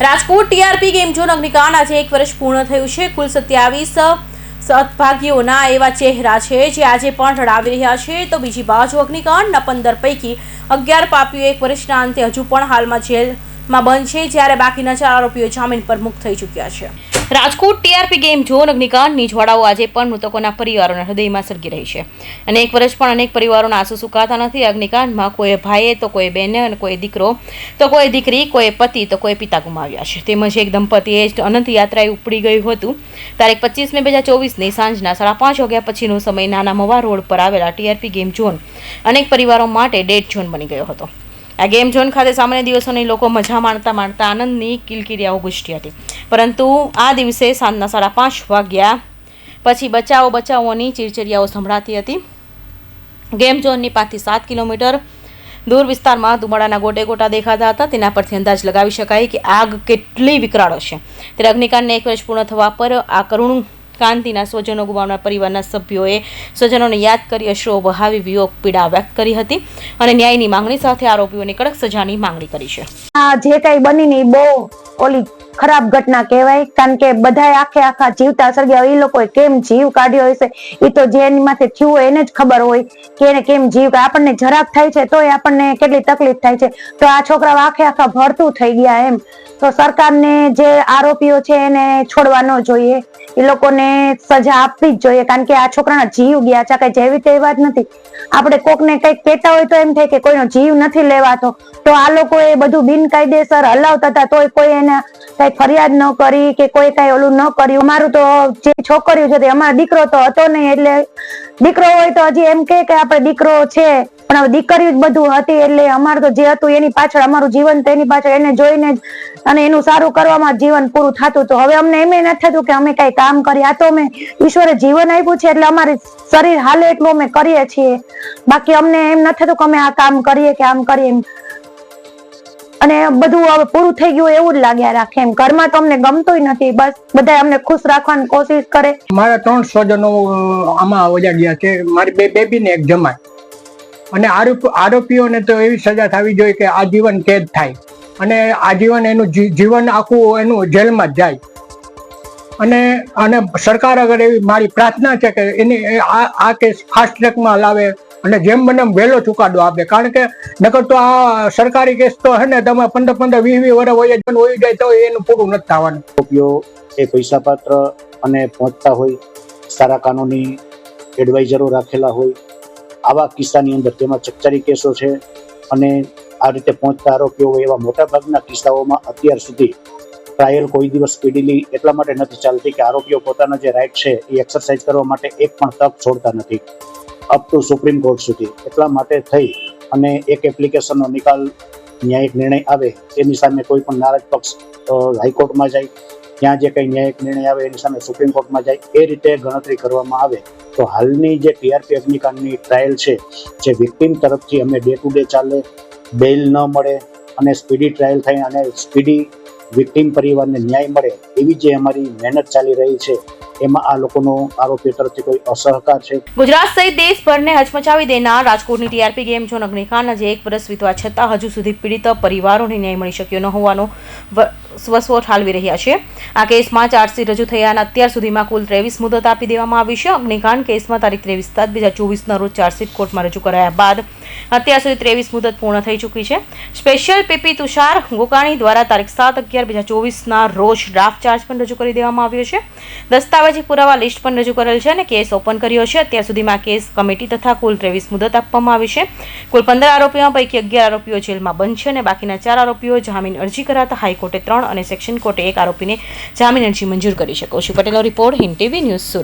Rajkot TRP game zone અગ્નિકાંડ આજે 1 વર્ષ પૂર્ણ થયું છે। કુલ 27 સદભાગીઓના એવા ચહેરા છે જે આજે પણ રડાવી રહ્યા છે, તો બીજી બાજુ અગ્નિકાંડના 15 પૈકી 11 પાપીઓ 1 વર્ષના અંતે હજુ પણ હાલમાં જેલમાં બંધ છે, જ્યારે બાકીના 4 આરોપીઓ જામીન પર મુક્ત થઈ ચૂક્યા છે। રાજકોટ ટીઆરપી ગેમ ઝોન અગ્નિકાંડની જ્વાળાઓ આજે પણ મૃતકોના પરિવારોના હૃદયમાં સળગી રહી છે અને 1 વર્ષ પણ અનેક પરિવારોના આંસુ સુકાતા નથી। અગ્નિકાંડમાં કોઈ ભાઈએ તો કોઈ બહેને અને કોઈ દીકરો તો કોઈ દીકરી, કોઈ પતિ તો કોઈ પિતા ગુમાવ્યા છે। તેમજ એક દંપતીએ અનંત યાત્રાએ ઉપડી ગયું હતું। તારીખ 25 મે 2024ની સાંજના 5:30 વાગ્યા પછીનો સમય નાના મવા રોડ પર આવેલા ટીઆરપી ગેમ ઝોન અનેક પરિવારો માટે ડેડ ઝોન બની ગયો હતો। આ ગેમ ઝોન ખાતે સામાન્ય દિવસોની લોકો મજા માણતા આનંદની કિલકિરિયાઓ ગુંજતી હતી, પરંતુ આ દિવસે સાંજના 5:30 વાગ્યા પછી બચાવોની ચીરચીરિયાઓ સંભળાતી હતી। ગેમ ઝોનની 5 થી 7 કિલોમીટર દૂર વિસ્તારમાં ધુમાડાના ગોટે ગોટા દેખાતા હતા। તેના પરથી અંદાજ લગાવી શકાય કે આગ કેટલી વિકરાળ હશે। ત્યારે અગ્નિકાંડને 1 વર્ષ પૂર્ણ થવા પર આ કરુણ કાંતિના સ્વજનો ગુમાવનાર પરિવારના સભ્યોએ સ્વજનોને યાદ કરી અશ્રુઓ વહાવી વિયોગ પીડા વ્યક્ત કરી હતી અને ન્યાયની માંગણી સાથે આરોપીઓની કડક સજાની માંગણી કરી છે। આ જે કઈ બની ને બહુ ઓલી ખરાબ ઘટના કહેવાય, કારણ કે બધાએ આખા જીવતા સળગ્યા। એ લોકોએ કેમ જીવ કાઢ્યો હશે એ તો જેની માથે થયું હોય એને જ ખબર હોય કે એને કેમ જીવ। આપણને જરાક થાય છે તોય આપણને કેટલી તકલીફ થાય છે, તો આ છોકરાઓ આખા ભરતું થઈ ગયા એમ। તો સરકારને જે આરોપીઓ છે એને છોડવા ન જોઈએ, એ લોકોને સજા આપવી જ જોઈએ, કારણ કે આ છોકરાના જીવ ગયા છે, કઈ જેવી તેવા જ નથી। આપણે કોકને કઈક કહેતા હોય તો એમ થાય કે કોઈનો જીવ નથી લેવાતો, તો આ લોકોએ બધું બિનકાયદેસર હલાવતા હતા તોય કોઈ એને કઈ ફરિયાદ ન કરી કે કોઈ કઈ ઓલું ન કર્યું। અમારું તો જે છોકરીઓ છે તે અમારો દીકરો તો હતો નહીં, એટલે દીકરો હોય તો હજી એમ કે આપણે દીકરો છે, પણ હવે દીકરી જ બધું હતી, એટલે અમારું તો જે હતું એની પાછળ અમારું જીવન તો એની પાછળ એને જોઈને જ અને એનું સારું કરવામાં જીવન પૂરું થતું। તો હવે અમને એમ નથી થતું કે અમે કઈ કામ કરીએ, આ તો અમે ઈશ્વરે જીવન આપ્યું છે એટલે અમારી શરીર હાલે એટલું અમે કરીએ છીએ, બાકી અમને એમ નથી થતું કે અમે આ કામ કરીએ કે આમ કરીએ એમ। અને બધું હવે પૂરું થઈ ગયું એવું જ લાગ્યા રાખે એમ। ઘરમાં તો અમને ગમતું નથી, બસ બધા અમને ખુશ રાખવાની કોશિશ કરે। મારા 3 સ્વજનો આમાં વજા ગયા છે, મારી 2 બેબી ને 1 જમાઈ, અને આરોપીઓને તો એવી સજા થવી જોઈએ કે આજીવન કેદ થાય અને આજીવન એનું જીવન આખું એનું જેલમાં જ જાય। અને સરકાર આગળ એવી મારી પ્રાર્થના છે કે એની આ કેસ ફાસ્ટ ટ્રેકમાં લાવે અને જેમ બને વહેલો ચુકાદો આપે, કારણ કે નકર તો આ સરકારી કેસ તો હે ને તમે 15-20 વર્ષ વહી જાય તો એનું પૂરું નથી થવાનું। આરોપીઓ એ પૈસા પાત્ર અને પહોંચતા હોય, સારા કાનૂની એડવાઇઝરો રાખેલા હોય, આવા કિસ્સાની અંદર તેમાં ચકચારી કેસો છે અને આ રીતે પહોંચતા આરોપીઓ હોય એવા મોટા ભાગના કિસ્સાઓમાં અત્યાર સુધી ટ્રાયલ કોઈ દિવસ સ્પીડીલી એટલા માટે નથી ચાલતી કે આરોપીઓ પોતાના જે રાઇટ છે એ એક્સરસાઇઝ કરવા માટે એક પણ તક છોડતા નથી અપ ટુ સુપ્રીમ કોર્ટ સુધી। એટલા માટે થઈ અને એક એપ્લિકેશનનો નિકાલ ન્યાયિક નિર્ણય આવે એની સામે કોઈ પણ નારાજ પક્ષ હાઈકોર્ટમાં જાય, ત્યાં જે કંઈ ન્યાયિક નિર્ણય આવે એની સામે સુપ્રીમ કોર્ટમાં જાય, એ રીતે ગણતરી કરવામાં આવે તો હાલની જે ટીઆરપી અગ્નિકાંડની ટ્રાયલ છે જે વિક્ટીમ તરફથી અમે ડે ટુ ડે ચાલે, બેલ ન મળે અને સ્પીડી ટ્રાયલ થાય અને સ્પીડી વિક્ટીમ પરિવારને ન્યાય મળે એવી જે અમારી મહેનત ચાલી રહી છે, એમાં આ લોકોનો આરોપીઓ તરફથી કોઈ અસહકાર છે। ગુજરાત સહિત દેશભરને હચમચાવી દેનાર રાજકોટની ટીઆરપી ગેમ ઝોન અગ્નિકાંડ આજે 1 વર્ષ વીતવા છતાં હજુ સુધી પીડિત પરિવારોને ન્યાય મળી શક્યો ન હોવાનો વસવો ઠાલવી રહ્યા છે। આ કેસમાં ચાર્જશીટ રજૂ થયાના અત્યાર સુધીમાં કુલ 23 મુદત આપી દેવામાં આવી છે। અગ્નિકાંડ કેસમાં તારીખ 23/7/2024ના રોજ ચાર્જશીટ કોર્ટમાં રજૂ કરાયા બાદ અત્યાર સુધી 23 મુદત પૂર્ણ થઈ ચૂકી છે। સ્પેશિયલ પીપી તુષાર ગોકાણી દ્વારા તારીખ 7/11/2024ના રોજ ડ્રાફ્ટ ચાર્જ પણ રજૂ કરી દેવામાં આવ્યો છે। દસ્તાવેજી પુરાવા લિસ્ટ પણ રજૂ કરેલ છે અને કેસ ઓપન કર્યો છે। અત્યાર સુધીમાં કેસ કમિટી તથા કુલ 23 મુદત આપવામાં આવી છે। કુલ 15 આરોપીઓ પૈકી 11 આરોપીઓ જેલમાં બંધ છે અને બાકીના 4 આરોપીઓ જામીન અરજી કરાતા હાઈકોર્ટે 3 અને સેક્શન કોર્ટે 1 આરોપીને જામીન અરજી મંજૂર કરી છે। કૌશિક પટેલનો report, Hind TV news, Surat.